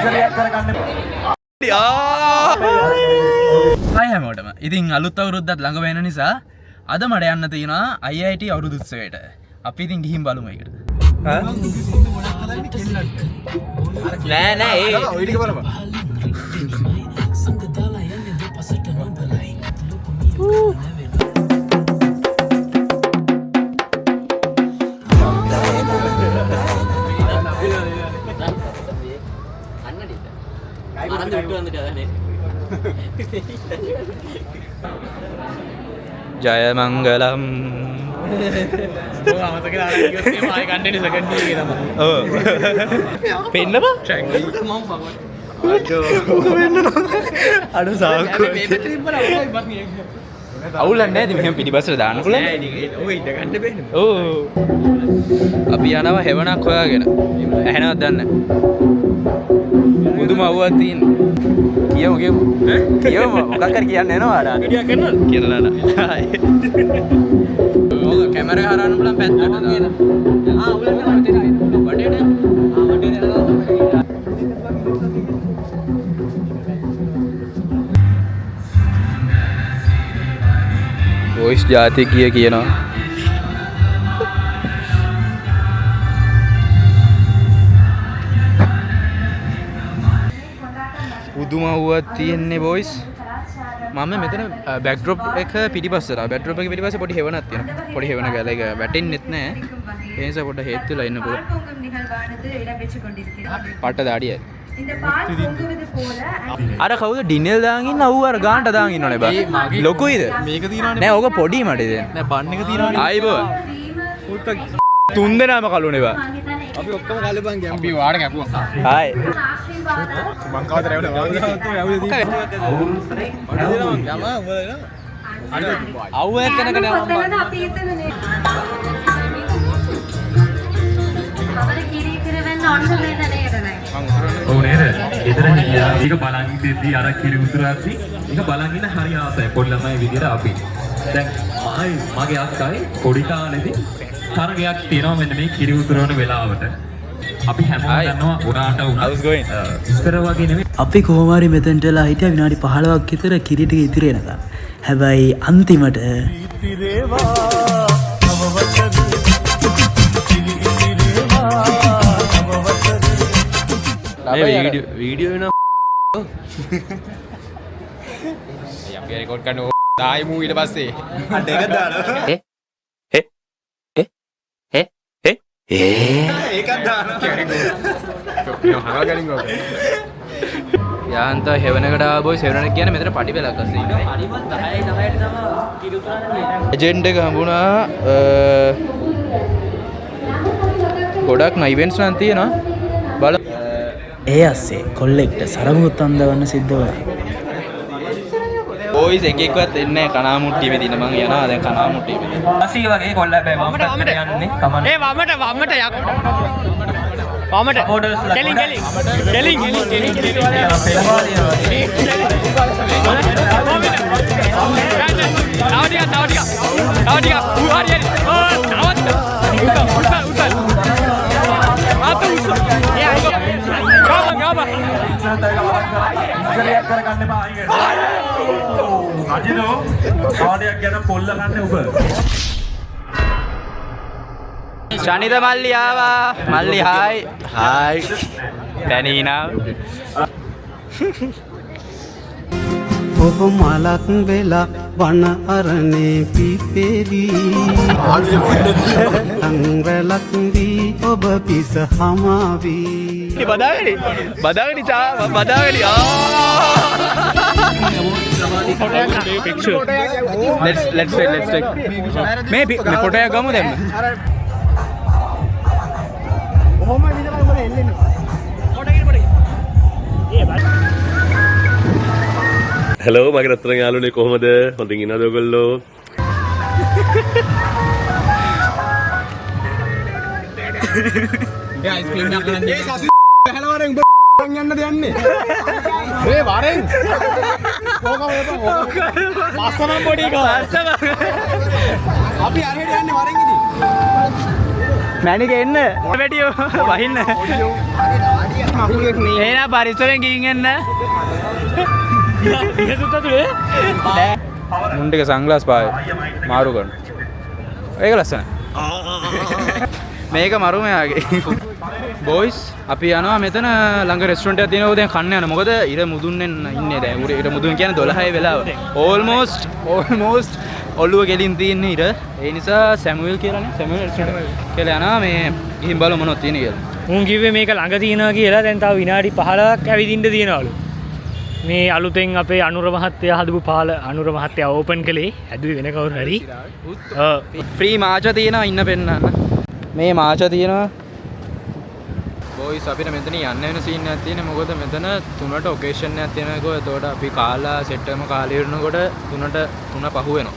හයි හැමෝටම. ඉතින් අලුත් අවුරුද්දත් ළඟ වෙන නිසා අද මට යන්න තියෙනවා IIT අවුරුදු උත්සවයට. අපි ඉතින් ගිහින් බලමු ඒකට. නෑ ඒ ඔය ටික බලමු. ජය මංගලම් පෙන්න අඩු සාක්කු අවුලන්නේ නැති මෙහෙම පිටිපස්සට දාන්න පුළුවන්. අපි යනවා හෙවණක් හොයාගෙන. ඇහෙනවද දන්නේ නැහැ. මුදුම අවුවක් තියෙන්නේ. කියමු මොකක් හරි කියන්න එනවා ආ විඩියෝ කරනවද කියලා නෑ. ඕක කැමරා හරවන්න පුළුවන් පැත්තට දාන්න. උලෙන් වටේට වොයිස් ජාතිකය කියනවා. පුදුමවුවක් තියෙන්නේ බොයිස්. මම මෙතන බෑක්ඩ්‍රොප් එක පිටිපස්සට බෑක්ඩ්‍රොප් එක පිටිපස්සේ පොඩි හෙවණක් තියෙනවා. පොඩි හෙවණ ගාලා ඒක වැටෙන්නෙත් නෑ. ඒ නිසා පොඩ්ඩක් හේත් වෙලා ඉන්න පුළුවන්. පට්ට දාඩියයි. අර කවුද ඩිනෙල් දාන් ඉන්න අවු අර ගානට දාන් ඉන්නවනේ බා. ලොකුයිද? මේක තියනවනේ. නෑ ඕක පොඩි මට දැන්. නෑ බන් එක තියනවනේ. ආයිබෝ. තුන් දෙනාම කලුනේ බා. අපි ඔක්කොම කලබන් ගියා. අපි වාඩ කැපුවා. හායි. මං කවදාද රැවුනේ? අවු එක්කනක නෑ මම. අපි හිතන්නේ. අපේ කිරි කිරවෙන්න ඔන්න නේද නේද නෑ. ඔව් නේද? ඊතර ගියා. ඒක බලන් ඉඳිද්දි අර කිරි උතුරද්දි ඒක බලන් ඉන්න හරි ආසයි. පොඩි ළමයි විදියට අපි. දැන් මගේ අක්කයි පොඩි කාලේදී තරගයක් තියෙනවා මෙන්න මේ කිරි උතුරන වෙලාවට. අපි හැමෝම දන්නවා උරාට උනා. ඉස්සර වගේ නෙමෙයි. අපි කොහොම හරි මෙතෙන්ටලා හිටියා විනාඩි 15ක් විතර කිරි ටික ඉතිරි වෙනකම්. හැබැයි අන්තිමට ඉතිරේවා වීඩියෝ වෙන අපි රෙකෝඩ් කරන ඩායි මූ ඊට පස්සේ අඩ එක දානවා. ඒකත් දානවා. යාන්ත හෙවණකට ආව බොයි සෙවණක් කියන්නේ මෙතන පටි වෙලක් අස්සේ ඉන්නවා. පටිවත් 10යි 10ට තමයි කිරි උතුරන්නේ. එජෙන්ට් එක හම්බුණා. ගොඩක් න ඉවෙන්ට්ස් නම් තියෙනවා. බලමු. ඒ අස්සේ කොල්ලෙක්ට සරමුත් අඳවන්න සිද්ධ වුණා. බොයිස් එකෙක්වත් එන්නේ නැහැ කනාමුට්ටිය මෙදින මං යනවා දැන් කනාමුට්ටිය මෙදින. අසී වගේ කොල්ල හැබැයි මම යන්නේ කමන්න. ඒ වමට යක. වමට කෙලින් අජිනෝ කාඩයක් ගැන පොල්ල ගන්න ඔබ. ශනිද මල්ලි ආවා. මල්ලි හායි. හායි. පැනීනා. ඔබ මලක් වෙලා වන අරණේ පිපෙදී. අංගලක් දී ඔබ පිස හමාවී. බදාගනි චා බදාගනි. let's take මේ ෆොටෝ එක ගමු දැන්. කොහොම විදිහට උඹ එල්ලෙන්නේ ෆොටෝ එක පොඩි. හලෝ මගේ රත්තරන් යාළුවනේ කොහමද? හොඳින් ඉන්නවද ඔයගොල්ලෝ? ඒ අයිස්ක්‍රීම් එකක් ගන්න දෙන්න. ගහලා වරෙන් යන්නද යන්නේ? මේ වරෙන්. ඕක පස්සම පොඩි එක. අපි අරහෙට යන්නේ වරෙන් ඉතින්. මැනික එන්න. වැඩියෝ වහින්න. එහෙනම් පරිස්සමෙන් ගිහින් එන්න. ඉහසුත් ඇතුලේ. මුන් ටික සන්ග්ලාස් පාය මාරු කරන. ඒක ලස්සනයි. මේක මරු මෙයාගේ. බොයිස් අපි යනවා මෙතන ළඟ රෙස්ටොරන්ට් එකක් තියෙනවා. දැන් කන්න යනවා. මොකද ඉර මුදුන්ෙන් ඉන්නේ දැන්. ඉර මුදුන් කියන්නේ 12 වෙලාව. ඕල්මෝස්ට් ඔළුව ගෙලින් තියෙන ඉර. ඒ නිසා සැමුවෙල් කියලානේ. සැමුවෙල් රෙස්ටොරන්ට් කියලා යනවා. මේ ගිහින් බලමු මොනවද තියෙන්නේ කියලා. උන් කිව්වේ මේක ළඟ තියෙනවා කියලා. දැන් තව විනාඩි 15ක් ඇවිදින්න තියෙනවලු. මේ අලුතෙන් අපේ අනුර මහත්තයා හදපු පාල අනුර මහත්තයා ඕපන් කළේ. හැදුවේ වෙන කවුරු හරි. ෆ්‍රී මාච තියෙනවා ඉන්න පෙන්නන්න. මේ මාච තියෙනවා. බොයිස් අපිට මෙතන යන්න වෙන සීන් එකක් තියෙනවා. මොකද මෙතන 3ට ඔකේෂන් එකක් තියෙනවා. ඒකෝ අපි කාලා සෙට් එකම කාලේ ඉන්නකොට 3 පහ වෙනවා.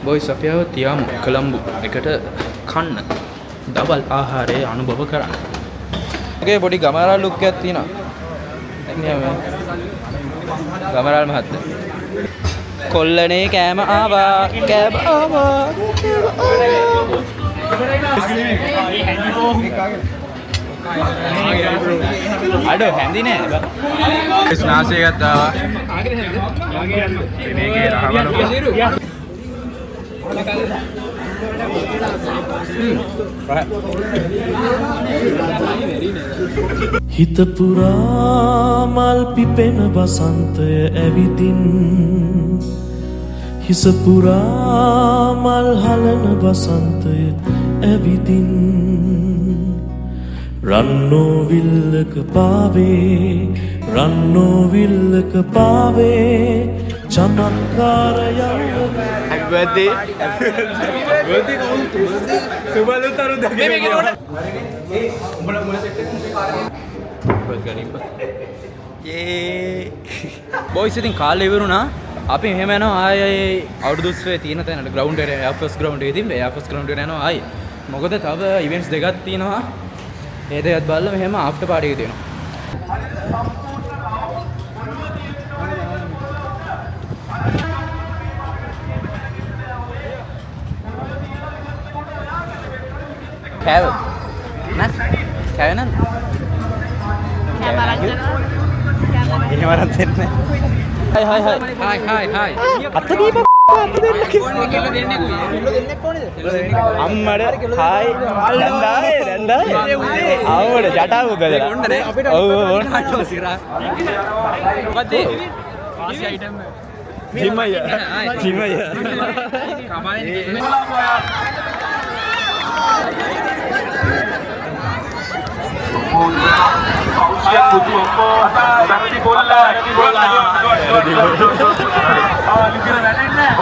බොයිස් අපි ආව තියාමු කොළඹ එකට කන්න. ඩබල් ආහාරය අනුභව කරන්න. ඒකේ පොඩි ගමරා ලුක් එකක් තියෙනවා. ගමරාල් මහත්තයා. කොල්ලනේ කෑම ආවා. කෑම ආවා. අඩෝ හැන්දි නෑ බා. ස්නාසය ගත්තා. මේකේ රහවණු. හිත පුරා මල් පිපෙන වසන්තය ඇවිදින් හිස පුරා මල් හලන වසන්තය ඇවිදින් රන්නෝ විල්ලක පාවේ රන්නෝ විල්ලක පාවේ චමත්කාරය Happy birthday. Birthday කවුරු? සුබලු තරු දෙකේ. මේ බොයිස් ඉතින් කාලේ ඉවරුණා. අපි මෙහෙම යනවා ආයේ අවුරුදු 30 තියෙන තැනට ග්‍රවුන්ඩ් එකට එයා ෆස්ට් ග්‍රවුන්ඩ් එකේ තිබ්බේ. එයා ෆස්ට් ග්‍රවුන්ඩ් එකට යනවා ආයේ. මොකද තව ඉවෙන්ට්ස් දෙකක් තියෙනවා. ඒ දෙකත් බලලා මෙහෙම ආෆ්ටර් පාටි එක තියෙනවා. කෑව නත් කෑව නත් එහෙම වරක් දෙන්නේ හයි අත දීප අත දෙන්න කියලා දෙන්නේ කොහේ අම්මඩ හයි දැන්දායි අවුඩ ජටා උදලා ඔන්න නේ අපිට ඔව් ඔන්න සිරා මොකද වාසි අයිටම් ජිමය කමන්නේ Pausia butuh apa? Sakti bola.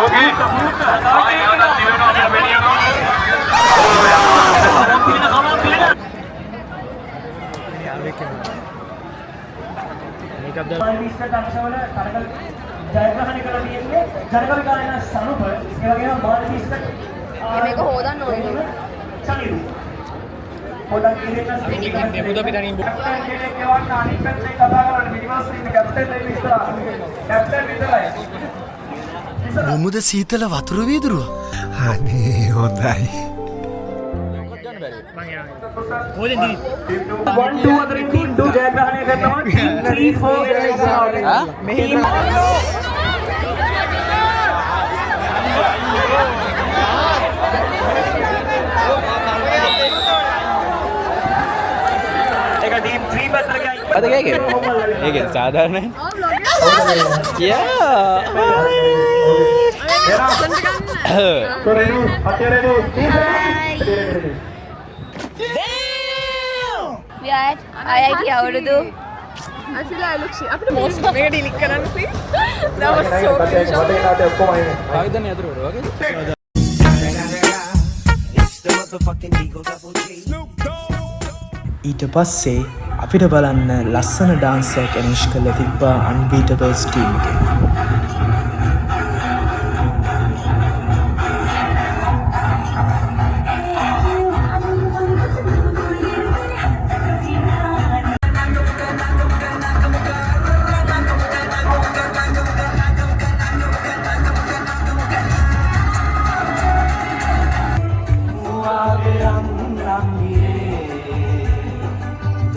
Okey. මේක හොදන්න ඕනේ. පොඩක් ඉරේට මේක අපි තනින් මොමුද සීතල වතුර වීදුරුව අනේ හොඳයි 1 2 3 team 2 ජයග්‍රහණය කරනවා team 3 4 මෙහි Ada kayak gitu? Iya gitu, sadar nih. Ya. Lihat, ayah dia awaludhu. Actually, I look shit. Apne most of it delete karan please. That was so cute. Kaidan yadur bro, okay? ඊට පස්සේ අපිට බලන්න ලස්සන ඩාන්සයක් ඇනිෂ් කරලා තිබ්බා අන්බීටබල්ස් team එකේ.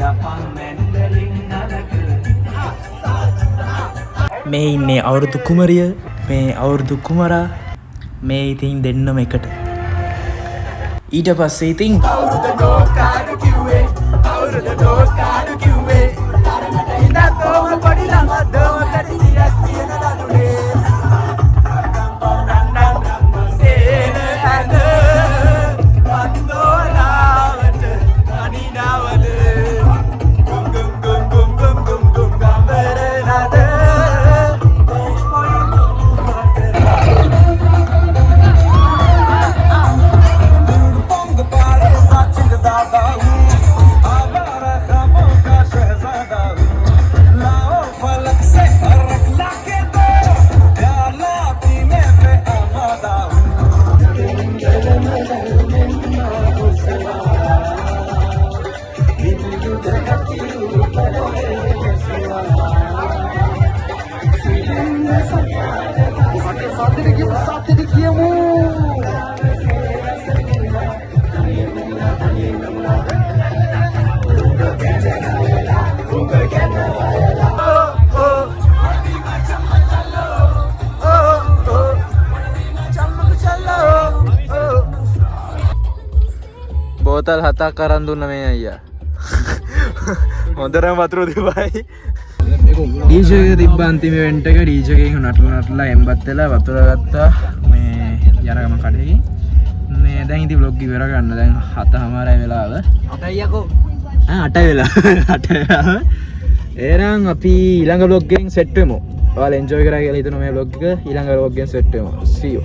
Japan Mandarin මේ ඉන්නේ අවුරුදු කුමරිය මේ අවුරුදු කුමරා මේ ඉතින් දෙන්නම එකට ඊට පස්සේ ඉතින් බෝතල් 7ක් අරන් දුන්න මේ අයියා. හොඳටම වතුර දීපයි. ඩීජේ එක තිබ්බ අන්තිම ඉවෙන්ට් එක ඩීජේ එකෙන් නටලා එම්බත් වෙලා වතුර ගත්තා මේ යන ගම කඩේකින්. මේ දැන් ඉතින් vlog ඉවර ගන්න දැන් 7:00යි වෙලාව. 8යි යකෝ. 8යි වෙලා. 8යි වෙලාව. එහෙනම් අපි ඊළඟ vlog එකෙන් සෙට් වෙමු. ඔයාලා එන්ජොයි කරා කියලා හිතනවා මේ vlog එක. ඊළඟ vlog එකෙන් සෙට් වෙමු. See you.